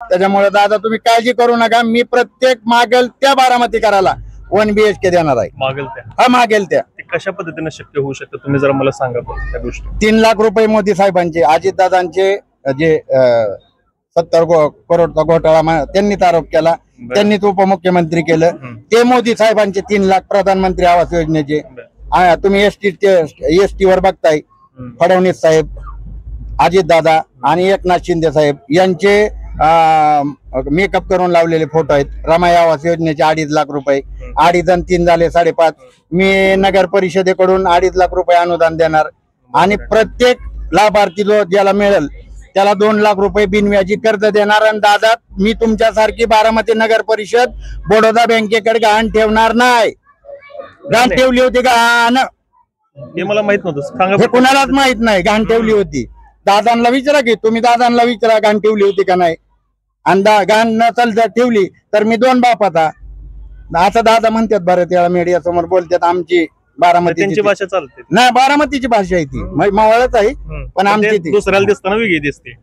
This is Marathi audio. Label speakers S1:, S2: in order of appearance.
S1: त्याच्यामुळे दादा तुम्ही काळजी करू नका, मी प्रत्येक मागेल त्या बारामती करायला 1 BHK देणार आहे.
S2: मागेल त्या
S1: हा मागेल त्या.
S2: ते कशा पद्धतीने शक्य होऊ शकतं तुम्ही जरा मला सांगा त्या गोष्टी.
S1: 3 लाख रुपये मोदी साहेबांचे, अजितदादांचे जे 70 करोडचा घोटाळा त्यांनीच आरोप केला, त्यांनीच उपमुख्यमंत्री केलं. ते मोदी साहेबांचे 3 लाख प्रधानमंत्री आवास योजनेचे. तुम्ही एसटी वर बघताय, फडणवीस साहेब, अजितदादा आणि एकनाथ शिंदे साहेब यांचे मेकअप करून लावलेले फोटो आहेत. रमाई आवास योजनेचे 2.5 लाख रुपये, 2.5 आणि 3 झाले 5.5. मी नगर परिषदेकडून 2.5 लाख रुपये अनुदान देणार आणि प्रत्येक लाभार्थी ज्याला मिळेल त्याला 2 लाख रुपये बिनव्याजी कर्ज देणार. आणि दादा मी तुमच्यासारखी बारामती नगर परिषद बडोदा बँकेकडे गहाण ठेवणार नाही. गहाण ठेवली होती गहाण,
S2: हे मला माहित नव्हतं,
S1: हे कुणालाच माहित नाही. गहाण ठेवली होती, दादांना विचारा की तुम्ही, दादांना विचारा गहाण ठेवली होती का नाही. आणि गहाण नसल जर ठेवली तर मी 2 बापाचा असं दादा म्हणतात. बरं त्याला मीडिया समोर बोलतात आमची बारामतीची
S2: भाषा चालते
S1: नाही, बारामतीची भाषा आहे ती, मवळच आहे पण आमची ती
S2: दुसऱ्याला दिसताना वेगळी दिसते.